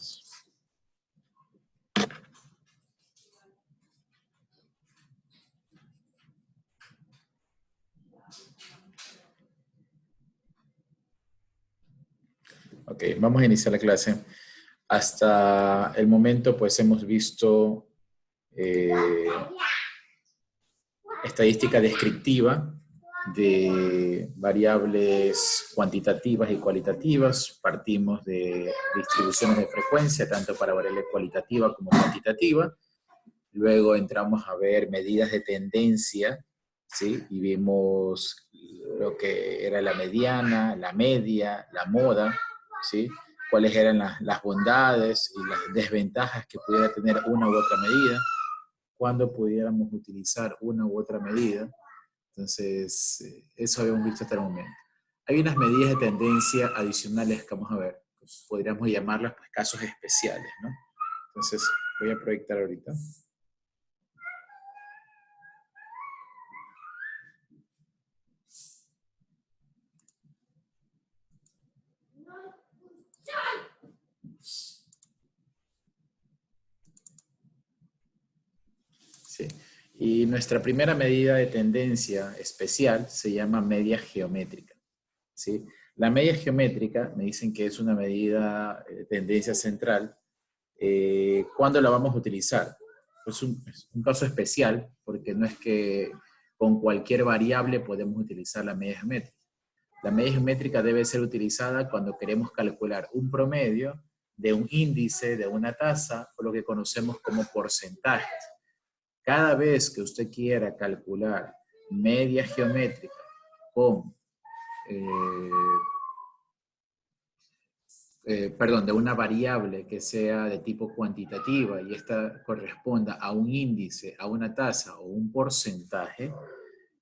datos. Ok, vamos a iniciar la clase. Hasta el momento, pues, hemos visto estadística descriptiva de variables cuantitativas y cualitativas. Partimos de distribuciones de frecuencia, tanto para variable cualitativa como cuantitativa. Luego entramos a ver medidas de tendencia, ¿sí? Y vimos lo que era la mediana, la media, la moda, ¿sí? Cuáles eran las bondades y las desventajas que pudiera tener una u otra medida, cuándo pudiéramos utilizar una u otra medida. Entonces, eso habíamos visto hasta el momento. Hay unas medidas de tendencia adicionales que vamos a ver. Pues podríamos llamarlas, pues, casos especiales, ¿no? Entonces, voy a proyectar ahorita. Sí. Y nuestra primera medida de tendencia especial se llama media geométrica, ¿sí? La media geométrica, me dicen que es una medida de tendencia central. ¿Cuándo la vamos a utilizar? Pues es un caso especial, porque no es que con cualquier variable podemos utilizar la media geométrica. La media geométrica debe ser utilizada cuando queremos calcular un promedio de un índice, de una tasa, o lo que conocemos como porcentajes. Cada vez que usted quiera calcular media geométrica con, de una variable que sea de tipo cuantitativa y esta corresponda a un índice, a una tasa o un porcentaje,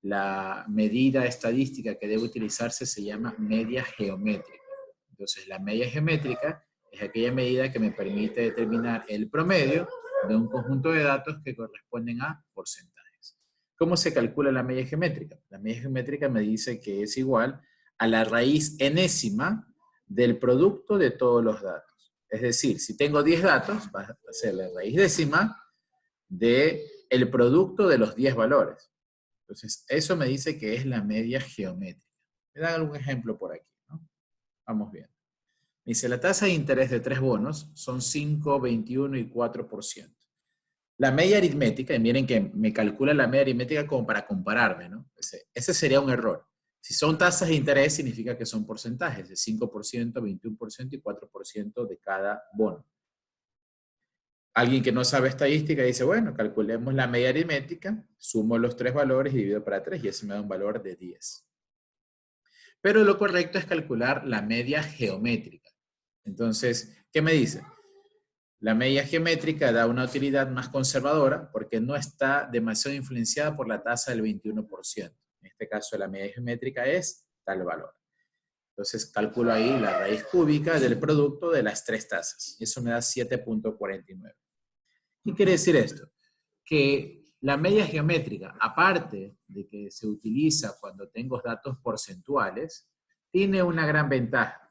la medida estadística que debe utilizarse se llama media geométrica. Entonces, la media geométrica es aquella medida que me permite determinar el promedio de un conjunto de datos que corresponden a porcentajes. ¿Cómo se calcula la media geométrica? La media geométrica me dice que es igual a la raíz enésima del producto de todos los datos. Es decir, si tengo 10 datos, va a ser la raíz décima del producto de los 10 valores. Entonces, eso me dice que es la media geométrica. Me dan algún ejemplo por aquí, ¿no? Vamos bien. Dice, la tasa de interés de 3 bonos son 5, 21 y 4%. La media aritmética, y miren que me calcula la media aritmética como para compararme, ¿no? Ese sería un error. Si son tasas de interés, significa que son porcentajes, de 5%, 21% y 4% de cada bono. Alguien que no sabe estadística dice, bueno, calculemos la media aritmética, sumo los 3 valores y divido para 3 y eso me da un valor de 10. Pero lo correcto es calcular la media geométrica. Entonces, ¿qué me dice? La media geométrica da una utilidad más conservadora porque no está demasiado influenciada por la tasa del 21%. En este caso, la media geométrica es tal valor. Entonces, calculo ahí la raíz cúbica del producto de las 3 tasas. Y eso me da 7.49. ¿Qué quiere decir esto? Que la media geométrica, aparte de que se utiliza cuando tengo datos porcentuales, tiene una gran ventaja,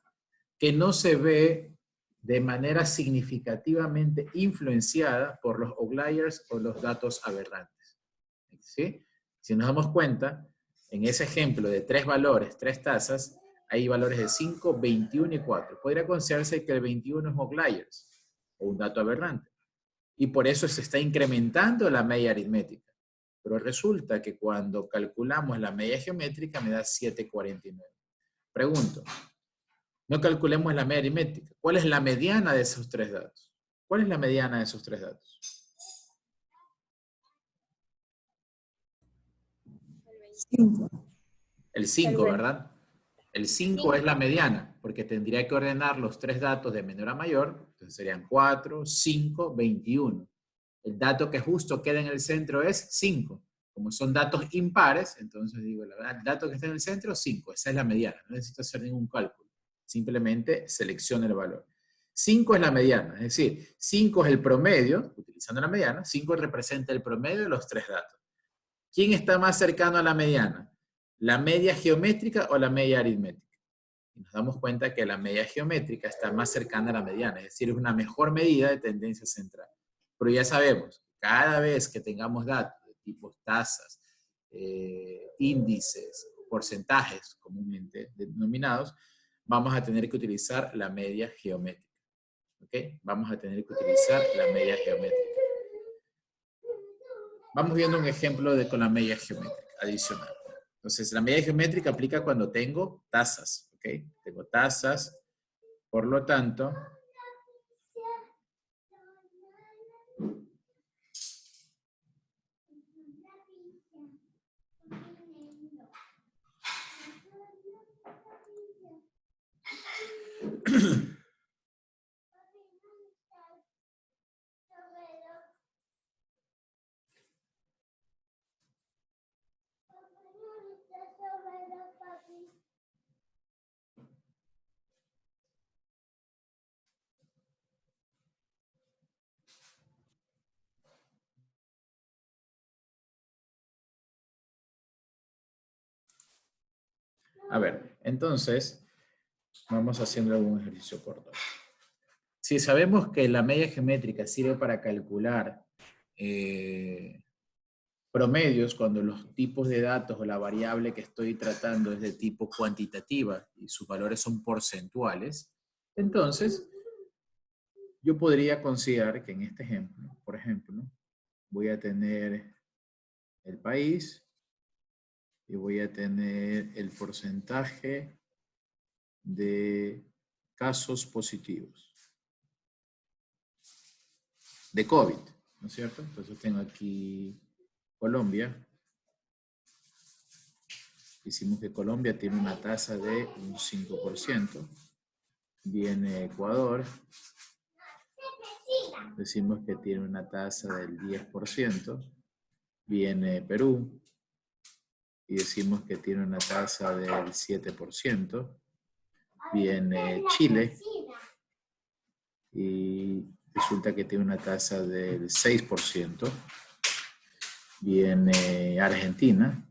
que no se ve de manera significativamente influenciada por los outliers o los datos aberrantes. ¿Sí? Si nos damos cuenta, en ese ejemplo de 3 valores, 3 tasas, hay valores de 5, 21 y 4. Podría considerarse que el 21 es outliers o un dato aberrante. Y por eso se está incrementando la media aritmética. Pero resulta que cuando calculamos la media geométrica me da 7.49. Pregunto, no calculemos la media aritmética. ¿Cuál es la mediana de esos 3 datos? ¿Cuál es la mediana de esos 3 datos? 5. El 5, ¿verdad? El 5 es la mediana, porque tendría que ordenar los 3 datos de menor a mayor, entonces serían 4, 5, 21. El dato que justo queda en el centro es 5. Como son datos impares, entonces digo, la verdad, el dato que está en el centro, 5. Esa es la mediana, no necesito hacer ningún cálculo. Simplemente selecciono el valor. 5 es la mediana, es decir, 5 es el promedio, utilizando la mediana, 5 representa el promedio de los 3 datos. ¿Quién está más cercano a la mediana? ¿La media geométrica o la media aritmética? Y nos damos cuenta que la media geométrica está más cercana a la mediana, es decir, es una mejor medida de tendencia central. Pero ya sabemos, cada vez que tengamos datos de tipos tasas, índices, porcentajes comúnmente denominados, vamos a tener que utilizar la media geométrica. ¿Ok? Vamos a tener que utilizar la media geométrica. Vamos viendo un ejemplo con la media geométrica adicional. Entonces, la media geométrica aplica cuando tengo tasas. ¿Ok? Tengo tasas, por lo tanto, a ver, entonces, vamos haciendo algún ejercicio corto. Si sabemos que la media geométrica sirve para calcular promedios cuando los tipos de datos o la variable que estoy tratando es de tipo cuantitativa y sus valores son porcentuales, entonces yo podría considerar que en este ejemplo, por ejemplo, voy a tener el país y voy a tener el porcentaje de casos positivos de COVID, ¿no es cierto? Entonces tengo aquí Colombia. Hicimos que Colombia tiene una tasa de un 5%. Viene Ecuador. Decimos que tiene una tasa del 10%. Viene Perú. Y decimos que tiene una tasa del 7%. Viene Chile. Y resulta que tiene una tasa del 6%. Viene Argentina.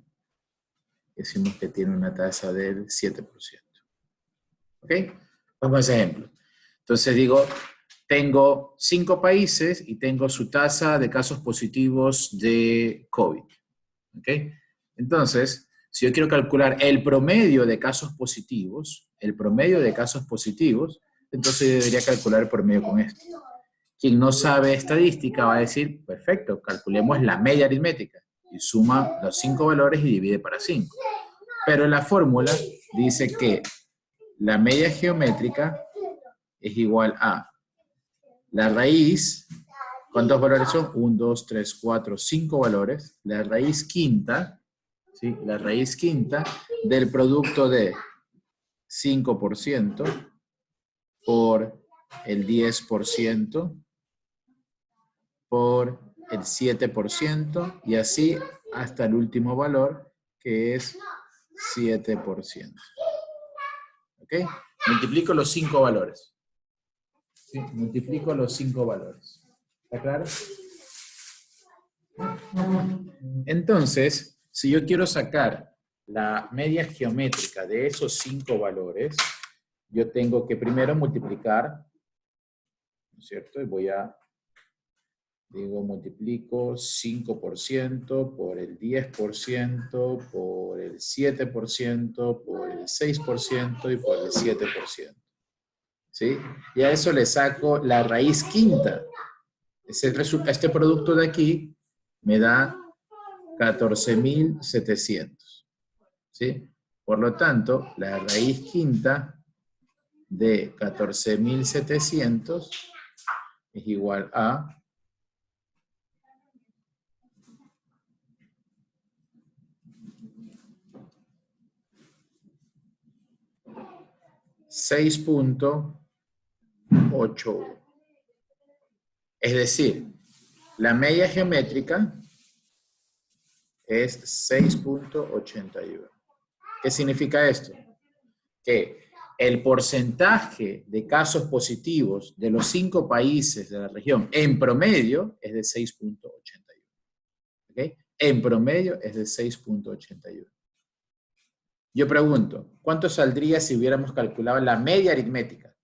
Decimos que tiene una tasa del 7%. ¿Ok? Vamos a ese ejemplo. Entonces digo, tengo 5 países y tengo su tasa de casos positivos de COVID. ¿Ok? Entonces, si yo quiero calcular el promedio de casos positivos, entonces yo debería calcular el promedio con esto. Quien no sabe estadística va a decir, perfecto, calculemos la media aritmética. Y suma los 5 valores y divide para 5. Pero la fórmula dice que la media geométrica es igual a la raíz, ¿cuántos valores son? 1, 2, 3, 4, 5 valores. La raíz quinta, ¿sí? La raíz quinta del producto de 5% por el 10% por el 7% y así hasta el último valor que es 7%. ¿Ok? Multiplico los 5 valores. ¿Sí? Multiplico los 5 valores. ¿Está claro? Entonces, si yo quiero sacar la media geométrica de esos 5 valores, yo tengo que primero multiplicar, ¿no es cierto? Y voy a, multiplico 5% por el 10%, por el 7%, por el 6% y por el 7%. ¿Sí? Y a eso le saco la raíz quinta. Este producto de aquí me da 14.700. ¿Sí? Por lo tanto, la raíz quinta de 14.700 es igual a 6.81. Es decir, la media geométrica es 6.81. ¿Qué significa esto? Que el porcentaje de casos positivos de los 5 países de la región en promedio es de 6.81. ¿Ok? En promedio es de 6.81. Yo pregunto, ¿cuánto saldría si hubiéramos calculado la media aritmética?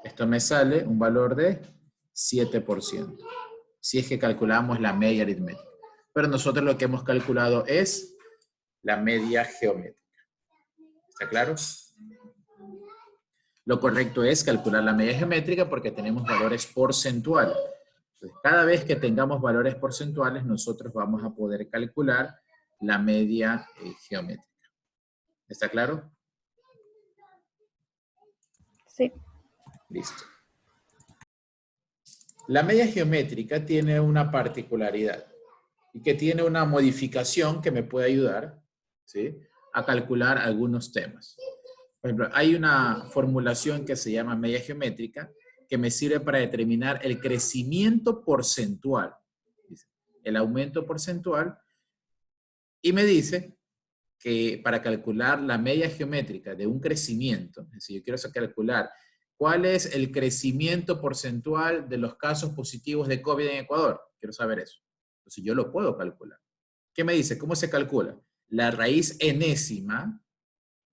Esto me sale un valor de 7%, si es que calculamos la media aritmética. Pero nosotros lo que hemos calculado es la media geométrica. ¿Está claro? Lo correcto es calcular la media geométrica porque tenemos valores porcentuales. Entonces, cada vez que tengamos valores porcentuales, nosotros vamos a poder calcular la media geométrica. ¿Está claro? Sí. Listo. La media geométrica tiene una particularidad y que tiene una modificación que me puede ayudar, ¿sí?, a calcular algunos temas. Por ejemplo, hay una formulación que se llama media geométrica que me sirve para determinar el crecimiento porcentual, el aumento porcentual, y me dice que para calcular la media geométrica de un crecimiento, es decir, yo quiero calcular cuál es el crecimiento porcentual de los casos positivos de COVID en Ecuador. Quiero saber eso. Entonces yo lo puedo calcular. ¿Qué me dice? ¿Cómo se calcula? La raíz enésima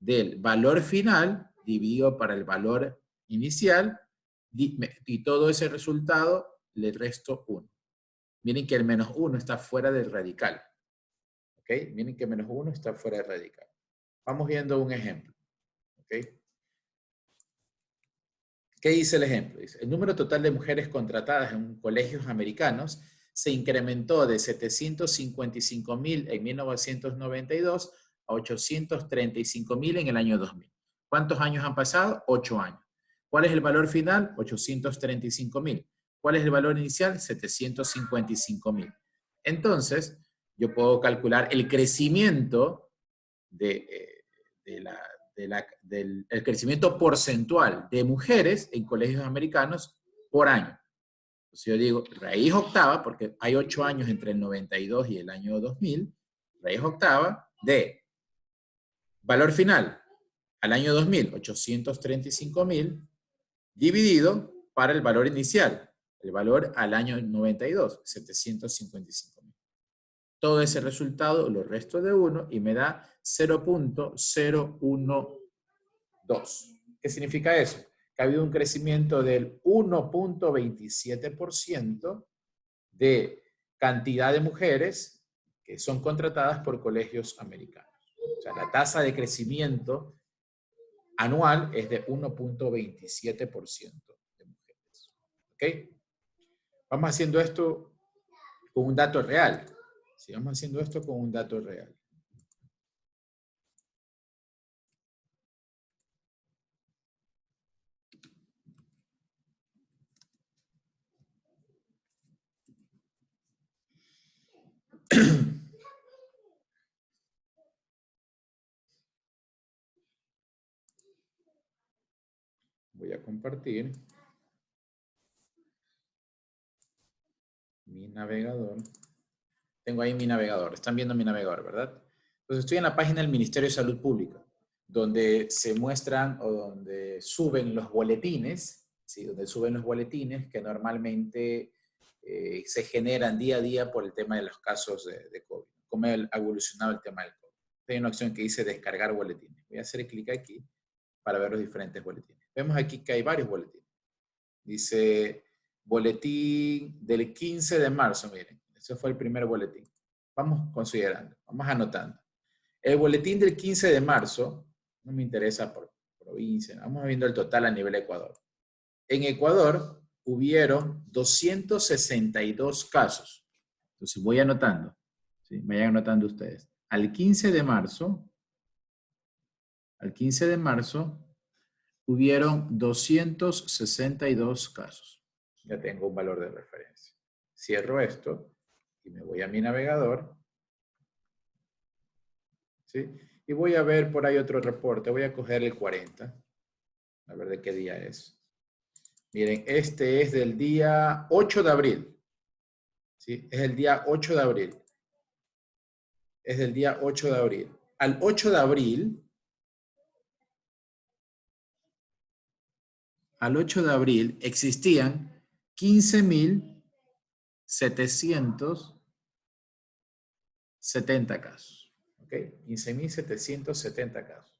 del valor final dividido para el valor inicial y todo ese resultado le resto 1. Miren que el menos 1 está fuera del radical. ¿Ok? Miren que menos 1 está fuera del radical. Vamos viendo un ejemplo. ¿Ok? ¿Qué dice el ejemplo? Dice, el número total de mujeres contratadas en colegios americanos se incrementó de 755,000 en 1992 a 835,000 en el año 2000. ¿Cuántos años han pasado? 8 años. ¿Cuál es el valor final? 835,000. ¿Cuál es el valor inicial? 755,000. Entonces, yo puedo calcular el crecimiento del crecimiento porcentual de mujeres en colegios americanos por año. Entonces yo digo, raíz octava, porque hay 8 años entre el 92 y el año 2000, raíz octava de valor final al año 2000, 835,000, dividido para el valor inicial, el valor al año 92, 755,000. Todo ese resultado lo resto de 1 y me da 0.012. ¿Qué significa eso? Que ha habido un crecimiento del 1.27% de cantidad de mujeres que son contratadas por colegios americanos. O sea, la tasa de crecimiento anual es de 1.27% de mujeres. ¿Ok? Vamos haciendo esto con un dato real. Sigamos haciendo esto con un dato real. Voy a compartir mi navegador. Tengo ahí mi navegador. Están viendo mi navegador, ¿verdad? Entonces estoy en la página del Ministerio de Salud Pública, donde se muestran o donde suben los boletines, ¿sí? Donde suben los boletines que normalmente se generan día a día por el tema de los casos de COVID. Cómo ha evolucionado el tema del COVID. Hay una opción que dice descargar boletines. Voy a hacer clic aquí para ver los diferentes boletines. Vemos aquí que hay varios boletines. Dice boletín del 15 de marzo, miren. Ese fue el primer boletín. Vamos considerando, vamos anotando. El boletín del 15 de marzo, no me interesa por provincia, vamos viendo el total a nivel Ecuador. En Ecuador hubieron 262 casos. Entonces voy anotando, ¿sí? Vayan anotando ustedes. Al 15 de marzo hubieron 262 casos. Ya tengo un valor de referencia. Cierro esto y me voy a mi navegador. ¿Sí? Y voy a ver por ahí otro reporte. Voy a coger el 40. A ver de qué día es. Miren, este es del día 8 de abril. ¿Sí? Es el día 8 de abril. Es del día 8 de abril. Al 8 de abril existían 15,000 15.770 casos. ¿Ok? 15.770 casos.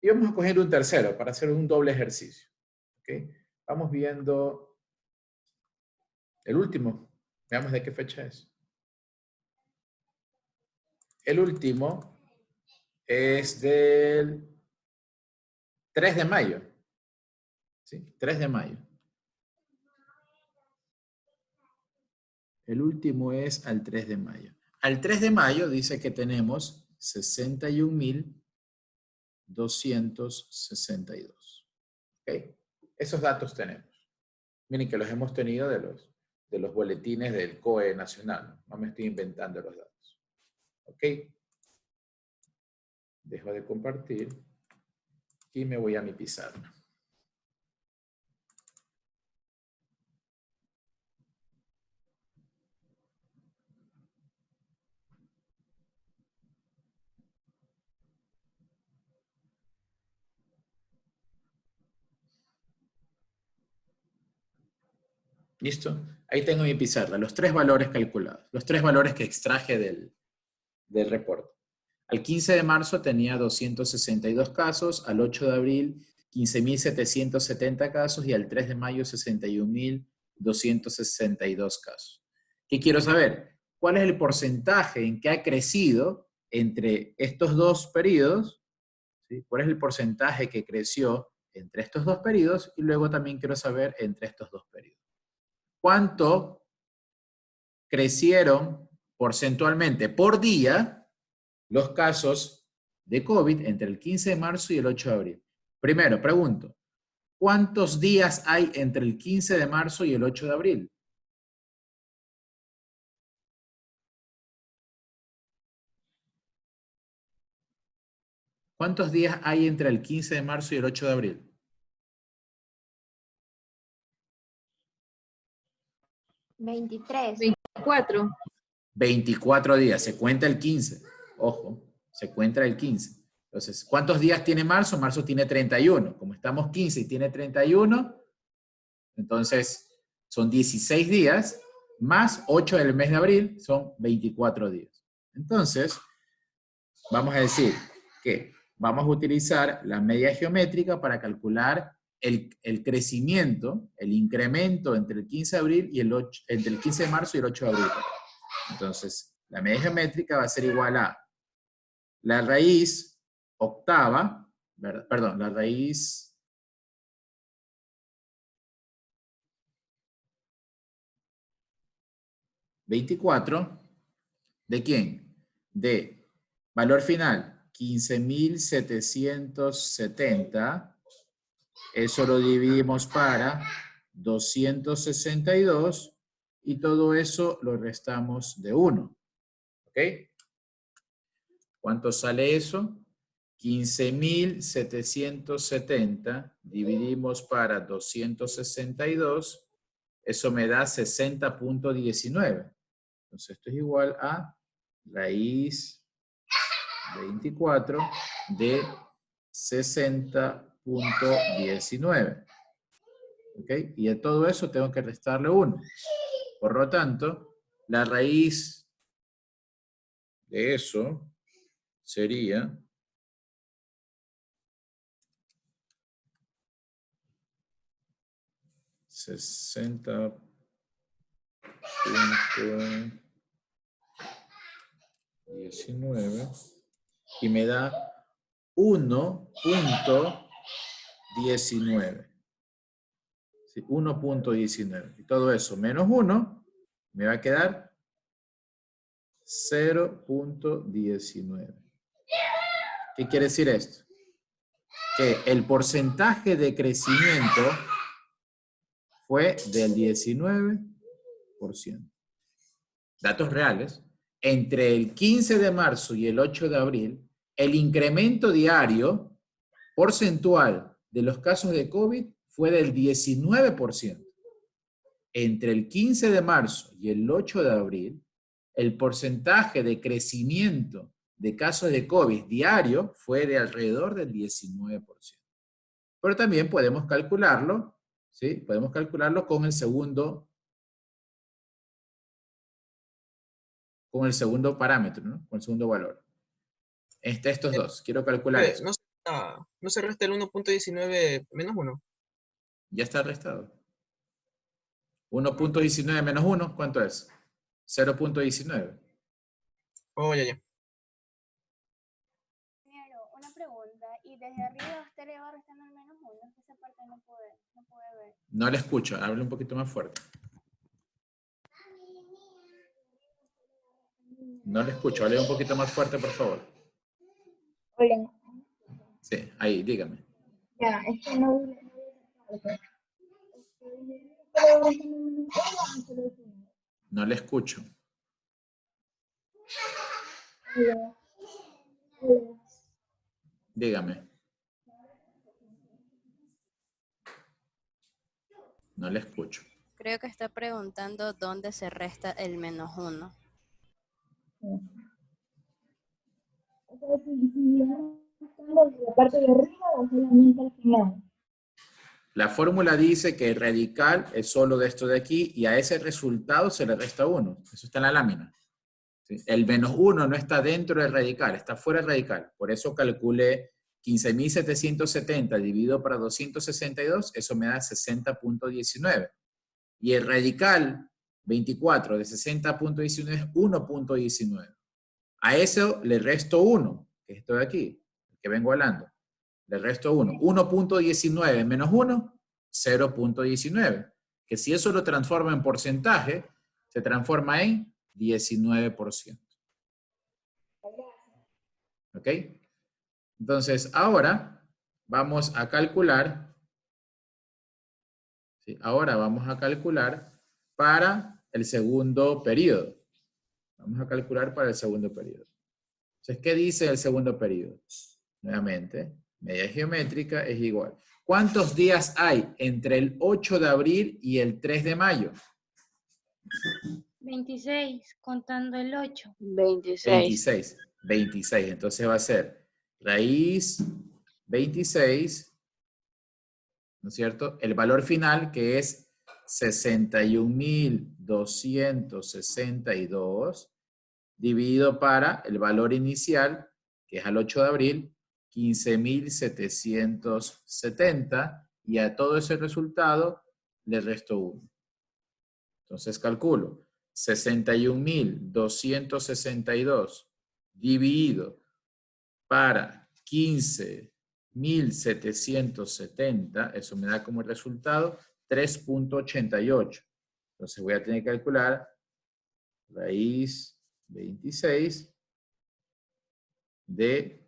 Y vamos a coger un tercero para hacer un doble ejercicio. ¿Ok? Vamos viendo el último. Veamos de qué fecha es. El último es del 3 de mayo. ¿Sí? 3 de mayo. El último es al 3 de mayo. Al 3 de mayo dice que tenemos 61.262. ¿Ok? Esos datos tenemos. Miren que los hemos tenido de los boletines del COE nacional. No me estoy inventando los datos. ¿Ok? Dejo de compartir y me voy a mi pizarra. ¿Listo? Ahí tengo mi pizarra, los 3 valores calculados, los 3 valores que extraje del reporte. Al 15 de marzo tenía 262 casos, al 8 de abril 15.770 casos y al 3 de mayo 61.262 casos. ¿Qué quiero saber? ¿Cuál es el porcentaje en que ha crecido entre estos dos periodos? ¿Sí? ¿Cuál es el porcentaje que creció entre estos dos periodos? Y luego también quiero saber entre estos dos periodos. ¿Cuánto crecieron porcentualmente por día los casos de COVID entre el 15 de marzo y el 8 de abril? Primero, pregunto, ¿cuántos días hay entre el 15 de marzo y el 8 de abril? ¿Cuántos días hay entre el 15 de marzo y el 8 de abril? 23. 24. 24 días, se cuenta el 15. Ojo, se cuenta el 15. Entonces, ¿cuántos días tiene marzo? Marzo tiene 31. Como estamos 15 y tiene 31, entonces son 16 días, más 8 del mes de abril, son 24 días. Entonces, vamos a decir que vamos a utilizar la media geométrica para calcular el crecimiento, el incremento entre el 15 de abril y entre el 15 de marzo y el 8 de abril. Entonces, la media geométrica va a ser igual a la raíz octava, ¿verdad? Perdón, la raíz ¿24? ¿De quién? De valor final, 15.770. Eso lo dividimos para 262 y todo eso lo restamos de 1. ¿Ok? ¿Cuánto sale eso? 15.770 dividimos para 262. Eso me da 60.19. Entonces esto es igual a raíz 24 de 60.19. ¿Ok? Y a todo eso tengo que restarle 1. Por lo tanto, la raíz de eso sería 60.19 y me da 1.19. ¿Sí? 1.19. Y todo eso menos 1 me va a quedar 0.19. ¿Qué quiere decir esto? Que el porcentaje de crecimiento fue del 19%. Datos reales. Entre el 15 de marzo y el 8 de abril, el incremento diario porcentual de los casos de COVID fue del 19%. Entre el 15 de marzo y el 8 de abril, el porcentaje de crecimiento de casos de COVID diario fue de alrededor del 19%. Pero también podemos calcularlo, ¿sí? Podemos calcularlo con el segundo con el segundo parámetro, ¿no? Con el segundo valor. Estos dos, quiero calcular Profe, eso. no se resta el 1.19 menos 1. Ya está restado. 1.19 menos 1, ¿cuánto es? 0.19. Oh, ya. Ingeniero, una pregunta. ¿Y desde arriba usted le va restando el menos uno? Es que esa parte no puede ver. No le escucho, hable un poquito más fuerte. No le escucho, hable un poquito más fuerte, por favor. Hola. Sí, ahí, dígame. Ya, es que no. No le escucho. Dígame. No le escucho. Creo que está preguntando dónde se resta el menos 1. La parte de arriba o solamente al final. La fórmula dice que el radical es solo de esto de aquí y a ese resultado se le resta 1. Eso está en la lámina. ¿Sí? El menos 1 no está dentro del radical, está fuera del radical. Por eso calculé 15.770 dividido para 262, eso me da 60.19. Y el radical 24 de 60.19 es 1.19. A eso le resto 1, que es esto de aquí, que vengo hablando. Le resto 1. 1.19 menos 1, 0.19. Que si eso lo transforma en porcentaje, se transforma en 19%. ¿Ok? Entonces, ahora vamos a calcular, ¿sí? Ahora vamos a calcular para el segundo periodo. Vamos a calcular para el segundo periodo. Entonces, ¿qué dice el segundo periodo? Nuevamente, media geométrica es igual. ¿Cuántos días hay entre el 8 de abril y el 3 de mayo? 26, contando el 8. 26. 26. Entonces va a ser raíz 26, ¿no es cierto? El valor final, que es 61.262, dividido para el valor inicial, que es al 8 de abril, 15.770, y a todo ese resultado le resto 1. Entonces calculo 61.262 dividido para 15.770, eso me da como resultado 3.88. Entonces voy a tener que calcular raíz 26 de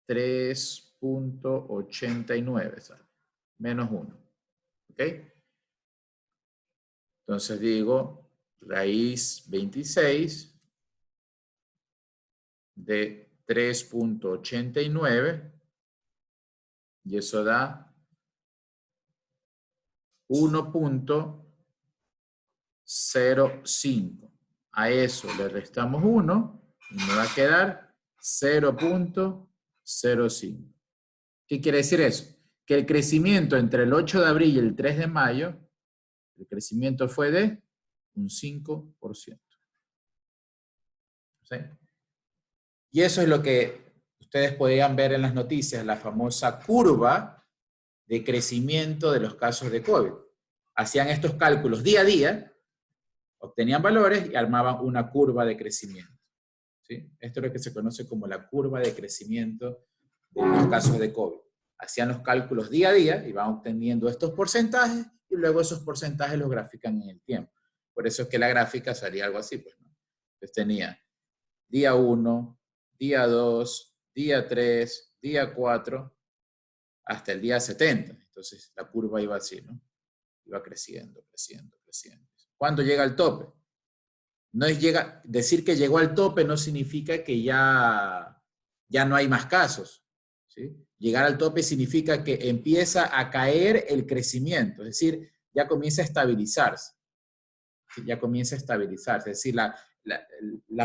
3.89, menos 1. ¿Ok? Entonces digo raíz 26 de 3.89 y eso da 1.05. A eso le restamos 1 y me va a quedar 0.05. ¿Qué quiere decir eso? Que el crecimiento entre el 8 de abril y el 3 de mayo, el crecimiento fue de un 5%. ¿Sí? Y eso es lo que ustedes podían ver en las noticias, la famosa curva de crecimiento de los casos de COVID. Hacían estos cálculos día a día, obtenían valores y armaban una curva de crecimiento. ¿Sí? Esto es lo que se conoce como la curva de crecimiento de los casos de COVID. Hacían los cálculos día a día y van obteniendo estos porcentajes y luego esos porcentajes los grafican en el tiempo. Por eso es que la gráfica salía algo así, pues, ¿no? Entonces tenía día 1, día 2, día 3, día 4, hasta el día 70. Entonces la curva iba así, ¿no? Iba creciendo, creciendo, creciendo. ¿Cuándo llega al tope? No es decir que llegó al tope no significa que ya no hay más casos, ¿sí? Llegar al tope significa que empieza a caer el crecimiento, es decir, ya comienza a estabilizarse. ¿Sí? Ya comienza a estabilizarse, es decir, la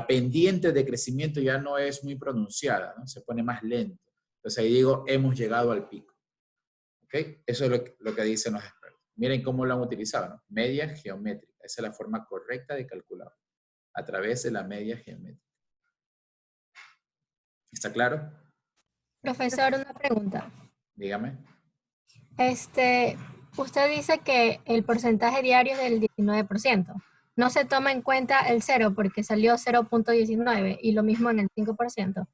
pendiente de crecimiento ya no es muy pronunciada, ¿no? Se pone más lento. Entonces ahí digo, hemos llegado al pico. ¿Ok? Eso es lo que dicen los expertos. Miren cómo lo han utilizado, ¿no? Media geométrica. Esa es la forma correcta de calcular. a través de la media geométrica. ¿Está claro? Profesor, una pregunta. Dígame. Usted dice que el porcentaje diario es del 19%. No se toma en cuenta el 0 porque salió 0.19 y lo mismo en el 5%.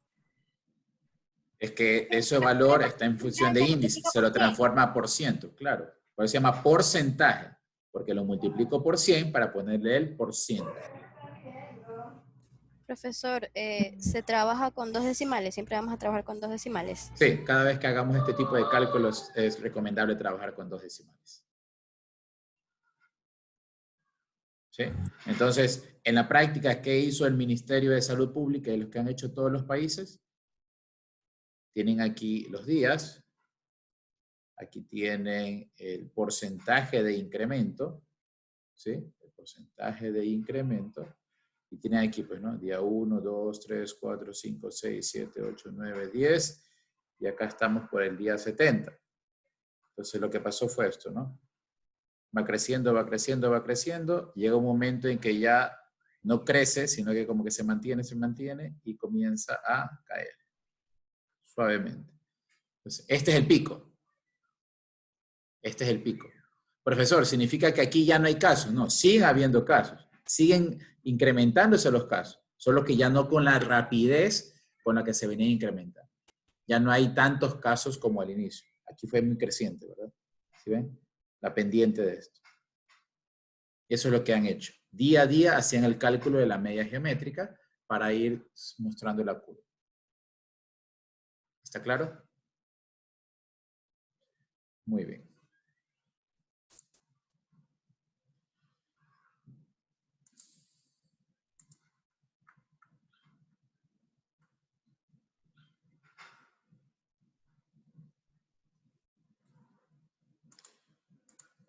Es que ese valor está en función de índice, se lo transforma a por ciento, claro. Por eso se llama porcentaje, porque lo multiplico por 100 para ponerle el por ciento. Profesor, ¿se trabaja con 2 decimales? ¿Siempre vamos a trabajar con 2 decimales? Sí, cada vez que hagamos este tipo de cálculos es recomendable trabajar con 2 decimales. ¿Sí? Entonces, en la práctica, ¿qué hizo el Ministerio de Salud Pública y los que han hecho todos los países? Tienen aquí los días. Aquí tienen el porcentaje de incremento. ¿Sí? El porcentaje de incremento. Y tienen aquí, pues, ¿no? Día 1, 2, 3, 4, 5, 6, 7, 8, 9, 10. Y acá estamos por el día 70. Entonces, lo que pasó fue esto, ¿no? Va creciendo, va creciendo, va creciendo. Llega un momento en que ya no crece, sino que como que se mantiene y comienza a caer suavemente. Entonces, este es el pico. Este es el pico. Profesor, ¿significa que aquí ya no hay casos? No, siguen habiendo casos. Siguen incrementándose los casos. Solo que ya no con la rapidez con la que se venía incrementando. Ya no hay tantos casos como al inicio. Aquí fue muy creciente, ¿verdad? ¿Sí ven? La pendiente de esto. Eso es lo que han hecho. Día a día hacían el cálculo de la media geométrica para ir mostrando la curva. ¿Está claro? Muy bien.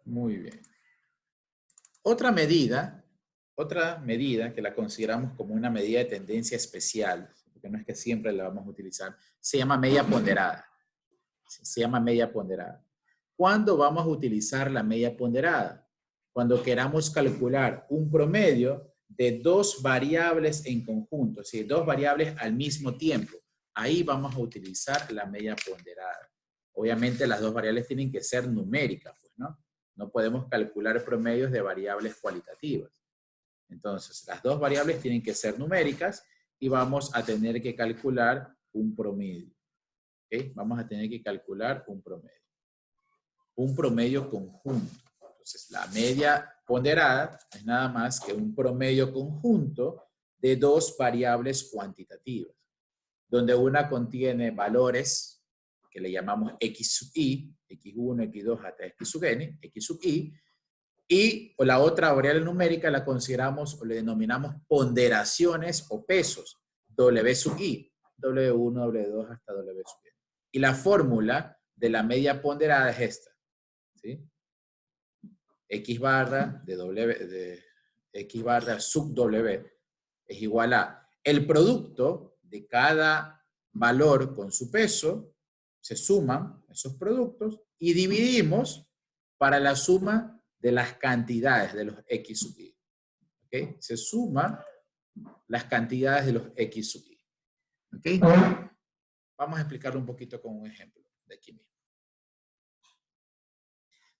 Muy bien. Otra medida que la consideramos como una medida de tendencia especial, porque no es que siempre la vamos a utilizar, se llama media ponderada. Se llama media ponderada. ¿Cuándo vamos a utilizar la media ponderada? Cuando queramos calcular un promedio de 2 variables en conjunto, es decir, 2 variables al mismo tiempo. Ahí vamos a utilizar la media ponderada. Obviamente las 2 variables tienen que ser numéricas, pues, ¿no? No podemos calcular promedios de variables cualitativas. Entonces, las 2 variables tienen que ser numéricas y vamos a tener que calcular un promedio. ¿Okay? Vamos a tener que calcular un promedio. Un promedio conjunto. Entonces, la media ponderada es nada más que un promedio conjunto de 2 variables cuantitativas, donde una contiene valores que le llamamos x sub i, x1, x2 hasta x sub n, x sub i, y la otra variable numérica la consideramos o le denominamos ponderaciones o pesos, w sub i, w1, w2 hasta w sub n. Y la fórmula de la media ponderada es esta, ¿sí? X barra de X barra sub w es igual a el producto de cada valor con su peso, se suman esos productos y dividimos para la suma de las cantidades de los X sub i. ¿Okay? Se suman las cantidades de los X sub i. ¿Okay? Vamos a explicarlo un poquito con un ejemplo de aquí mismo.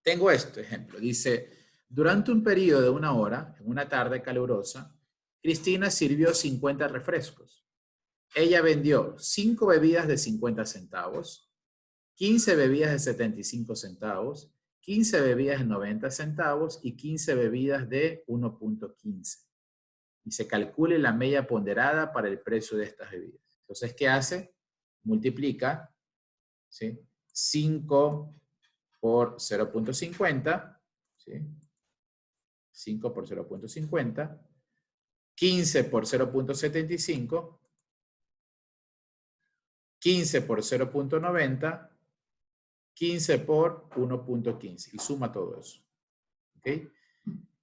Tengo este ejemplo. Dice, durante un periodo de 1 hora, en una tarde calurosa, Cristina sirvió 50 refrescos. Ella vendió 5 bebidas de 50 centavos, 15 bebidas de 75 centavos, 15 bebidas de 90 centavos y 15 bebidas de 1.15. Y se calcule la media ponderada para el precio de estas bebidas. Entonces, ¿qué hace? Multiplica, ¿sí? 5 por 0.50, ¿sí? 5 por 0.50, 15 por 0.75, 15 por 0.90, 15 por 1.15 y suma todo eso. ¿Okay?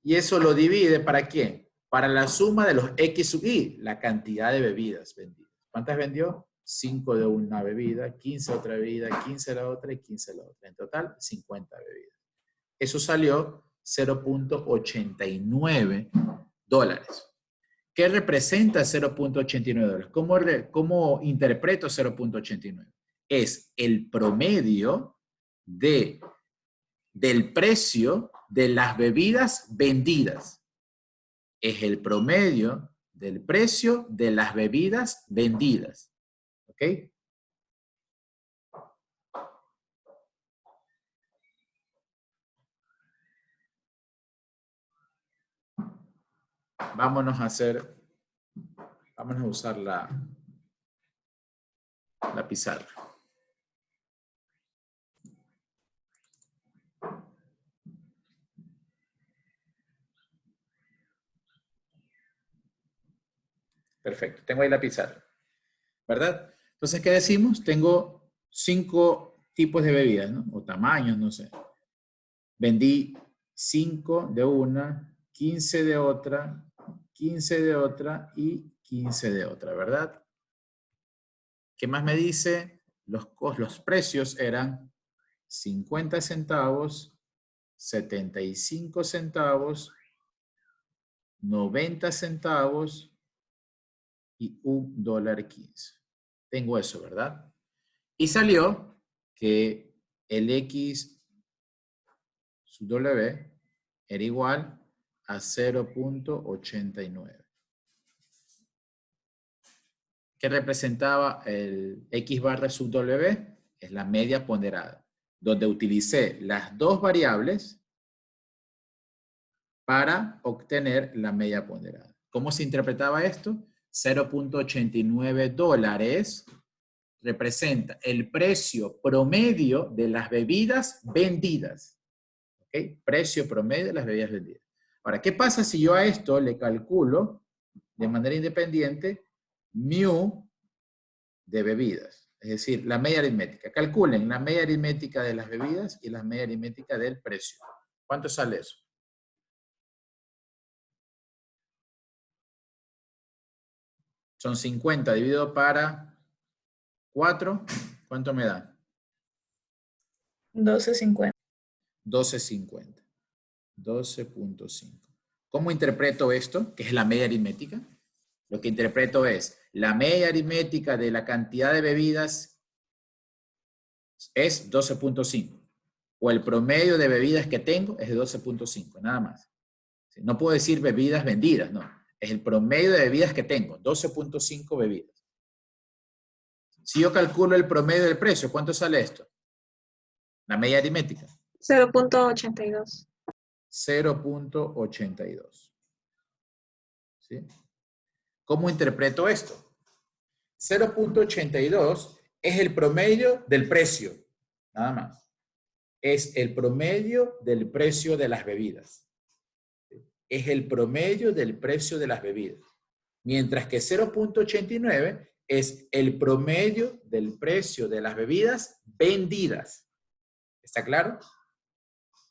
Y eso lo divide ¿para quién? Para la suma de los X sub i, la cantidad de bebidas vendidas. ¿Cuántas vendió? 5 de una bebida, 15 de otra bebida, 15 de la otra y 15 de la otra. En total, 50 bebidas. Eso salió $0.89. ¿Qué representa 0.89 dólares? ¿Cómo interpreto 0.89? Es el promedio del precio de las bebidas vendidas. Es el promedio del precio de las bebidas vendidas. ¿Ok? Vámonos a usar la pizarra. Perfecto, tengo ahí la pizarra, ¿verdad? Entonces, ¿qué decimos? Tengo 5 tipos de bebidas, ¿no? O tamaños, no sé. Vendí 5 de una, 15 de otra, 15 de otra y 15 de otra, ¿verdad? ¿Qué más me dice? Los precios eran 50 centavos, 75 centavos, 90 centavos y $1.15. Tengo eso, ¿verdad? Y salió que el X sub W era igual a 0.89. ¿Qué representaba el X barra sub W? Es la media ponderada, donde utilicé las dos variables para obtener la media ponderada. ¿Cómo se interpretaba esto? 0.89 dólares representa el precio promedio de las bebidas vendidas. ¿Ok? Precio promedio de las bebidas vendidas. Ahora, ¿qué pasa si yo a esto le calculo de manera independiente mu de bebidas? Es decir, la media aritmética. Calculen la media aritmética de las bebidas y la media aritmética del precio. ¿Cuánto sale eso? Son 50 dividido para 4. ¿Cuánto me da? 12.50. 12.50. 12.5. ¿Cómo interpreto esto? Que es la media aritmética. Lo que interpreto es la media aritmética de la cantidad de bebidas es 12.5. O el promedio de bebidas que tengo es de 12.5, nada más. No puedo decir bebidas vendidas, no. Es el promedio de bebidas que tengo, 12.5 bebidas. Si yo calculo el promedio del precio, ¿cuánto sale esto? La media aritmética. 0.82. 0.82. ¿Sí? ¿Cómo interpreto esto? 0.82 es el promedio del precio, nada más. Es el promedio del precio de las bebidas. Es el promedio del precio de las bebidas. Mientras que 0.89 es el promedio del precio de las bebidas vendidas. ¿Está claro?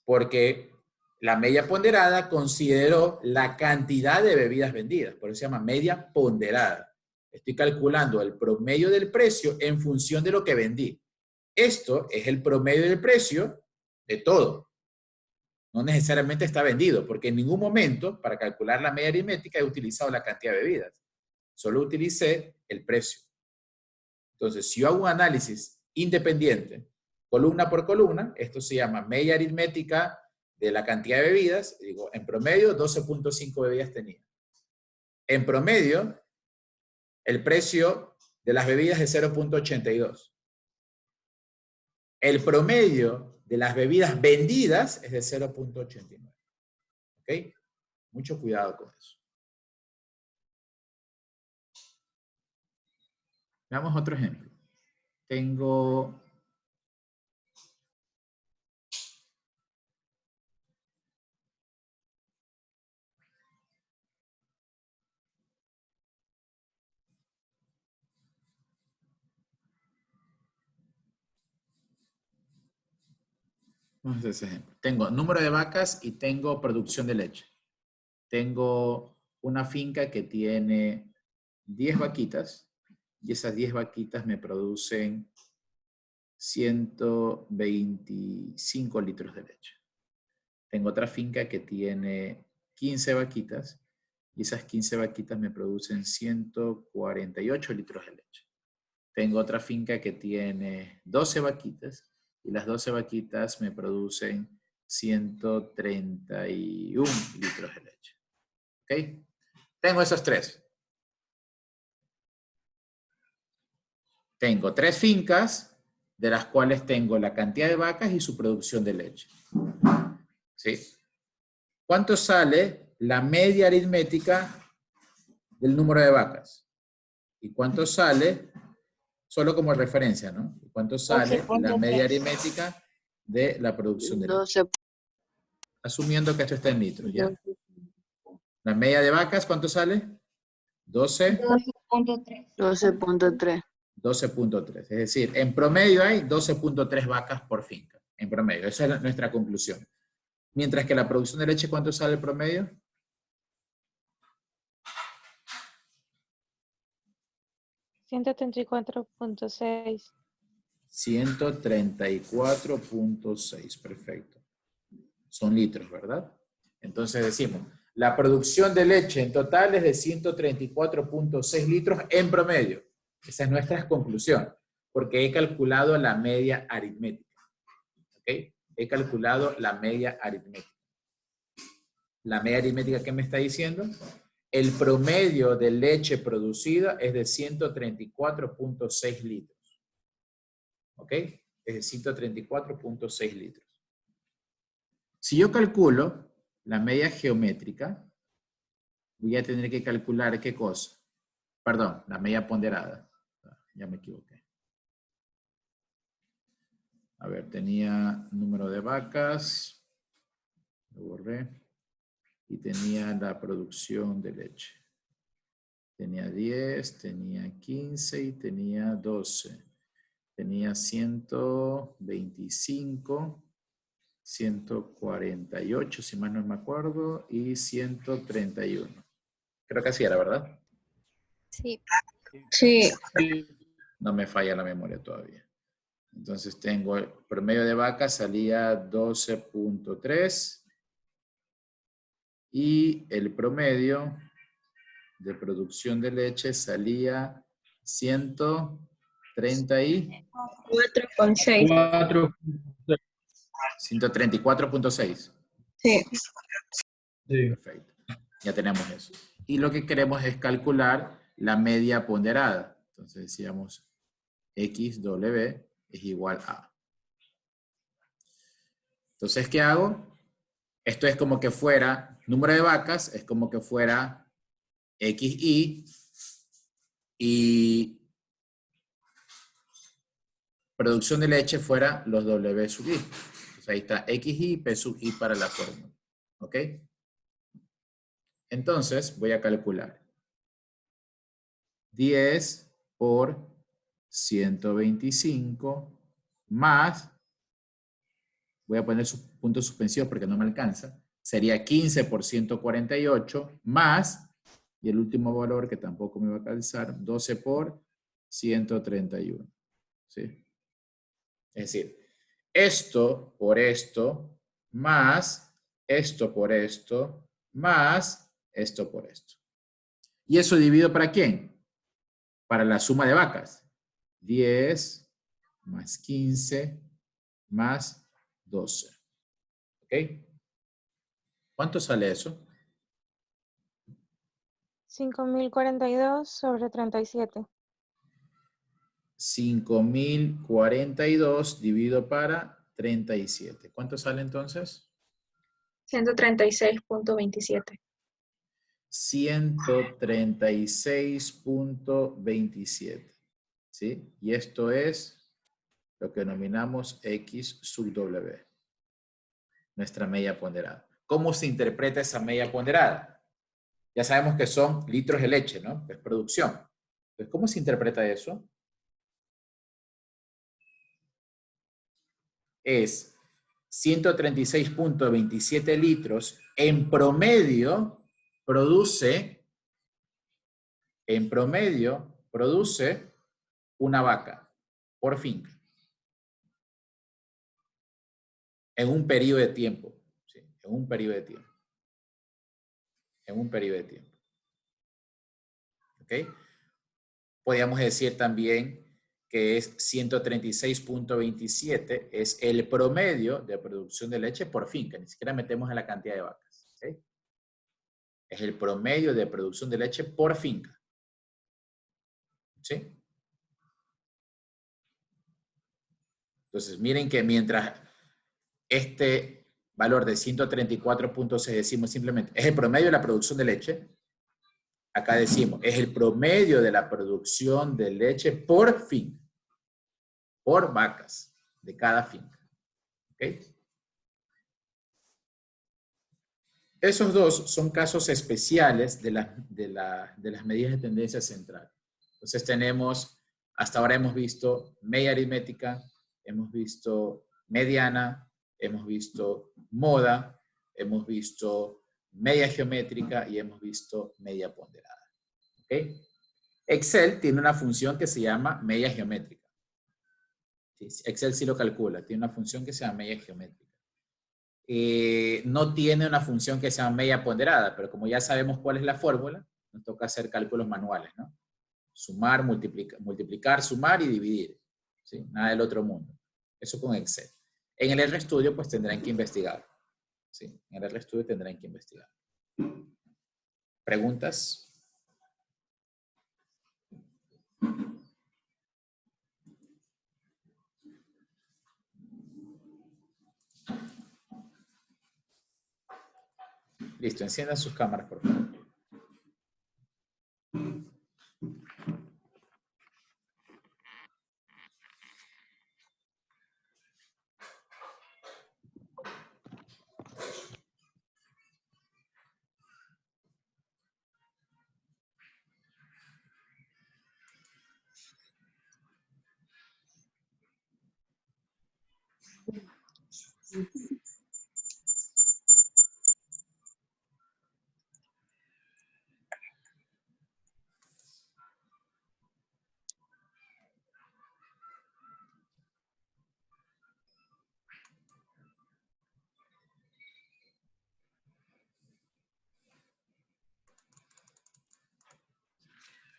Porque la media ponderada consideró la cantidad de bebidas vendidas, por eso se llama media ponderada. Estoy calculando el promedio del precio en función de lo que vendí. Esto es el promedio del precio de todo. No necesariamente está vendido, porque en ningún momento, para calcular la media aritmética, he utilizado la cantidad de bebidas. Solo utilicé el precio. Entonces, si yo hago un análisis independiente, columna por columna, esto se llama media aritmética de la cantidad de bebidas. Digo, en promedio, 12.5 bebidas tenía. En promedio, el precio de las bebidas es 0.82. El promedio de las bebidas vendidas es de 0.89. ¿Ok? Mucho cuidado con eso. Veamos otro ejemplo. Tengo... Vamos a hacer ese ejemplo. Tengo número de vacas y tengo producción de leche. Tengo una finca que tiene 10 vaquitas y esas 10 vaquitas me producen 125 litros de leche. Tengo otra finca que tiene 15 vaquitas Y esas 15 vaquitas me producen 148 litros de leche. Tengo otra finca que tiene 12 vaquitas y las 12 vaquitas me producen 131 litros de leche. ¿Ok? Tengo esos tres. Tengo 3 fincas, de las cuales tengo la cantidad de vacas y su producción de leche. ¿Sí? ¿Cuánto sale la media aritmética del número de vacas? ¿Y cuánto sale, solo como referencia, ¿no? ¿Cuánto sale la media aritmética de la producción de leche? 12. Asumiendo que esto está en litros, ¿ya? La media de vacas, ¿cuánto sale? 12. 12.3. 12.3. 12.3. Es decir, en promedio hay 12.3 vacas por finca. En promedio. Esa es nuestra conclusión. Mientras que la producción de leche, ¿cuánto sale el promedio? 134.6. 134.6. Perfecto. Son litros, ¿verdad? Entonces decimos, la producción de leche en total es de 134.6 litros en promedio. Esa es nuestra conclusión, porque he calculado la media aritmética. ¿Ok? He calculado la media aritmética. La media aritmética, ¿qué me está diciendo? El promedio de leche producida es de 134.6 litros. ¿Ok? Es de 134.6 litros. Si yo calculo la media geométrica, voy a tener que calcular ¿qué cosa? Perdón, la media ponderada. Ya me equivoqué. A ver, tenía número de vacas. Lo borré. Y tenía la producción de leche. Tenía 10, tenía 15 y tenía 12. Tenía 125, 148, si más no me acuerdo, y 131. Creo que así era, ¿verdad? Sí. Sí. No me falla la memoria todavía. Entonces tengo el promedio de vacas salía 12.3 y el promedio de producción de leche salía 4,6. 134.6. Sí. Perfecto. Ya tenemos eso. Y lo que queremos es calcular la media ponderada. Entonces decíamos XW es igual a. Entonces, ¿qué hago? Esto es como que fuera, número de vacas, es como que fuera XI y producción de leche fuera los W sub I. Entonces ahí está XI y P sub I para la fórmula. ¿Ok? Entonces voy a calcular 10 por 125 más, voy a poner puntos suspensivos porque no me alcanza, sería 15 por 148 más, y el último valor que tampoco me va a calzar, 12 por 131. ¿Sí? Es decir, esto por esto, más esto por esto, más esto por esto. ¿Y eso dividido para quién? Para la suma de vacas. 10 más 15 más 12. ¿Ok? ¿Cuánto sale eso? 5.042 sobre 37. 5.042 dividido para 37. ¿Cuánto sale entonces? 136.27. 136.27. ¿Sí? Y esto es lo que denominamos X sub W. Nuestra media ponderada. ¿Cómo se interpreta esa media ponderada? Ya sabemos que son litros de leche, ¿no? Es producción. Entonces, ¿cómo se interpreta eso? Es 136.27 litros en promedio produce una vaca por finca en un periodo de tiempo. ¿Sí? En un periodo de tiempo. ¿Ok? Podríamos decir también que es 136.27, es el promedio de producción de leche por finca, ni siquiera metemos en la cantidad de vacas. ¿Ok? Es el promedio de producción de leche por finca. ¿Sí? Entonces, miren que mientras este valor de 134.6 decimos simplemente es el promedio de la producción de leche, acá decimos es el promedio de la producción de leche por finca, por vacas de cada finca. ¿Ok? Esos dos son casos especiales de las medidas de tendencia central. Entonces tenemos, hasta ahora hemos visto media aritmética, hemos visto mediana, hemos visto moda, hemos visto media geométrica y hemos visto media ponderada. ¿Ok? Excel tiene una función que se llama media geométrica. Excel sí lo calcula, tiene una función que se llama media geométrica. No tiene una función que sea media ponderada, pero como ya sabemos cuál es la fórmula, nos toca hacer cálculos manuales, ¿no? Sumar, multiplicar, sumar y dividir. ¿Sí? Nada del otro mundo. Eso con Excel. En el RStudio pues tendrán que investigar. ¿Sí? En el RStudio tendrán que investigar. ¿Preguntas? Listo, enciendan sus cámaras, por favor.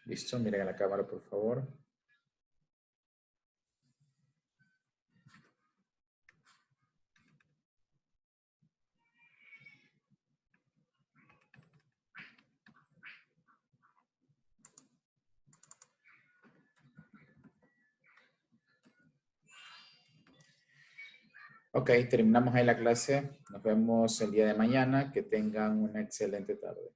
Listo, miren a la cámara, por favor. Ok, terminamos ahí la clase. Nos vemos el día de mañana. Que tengan una excelente tarde.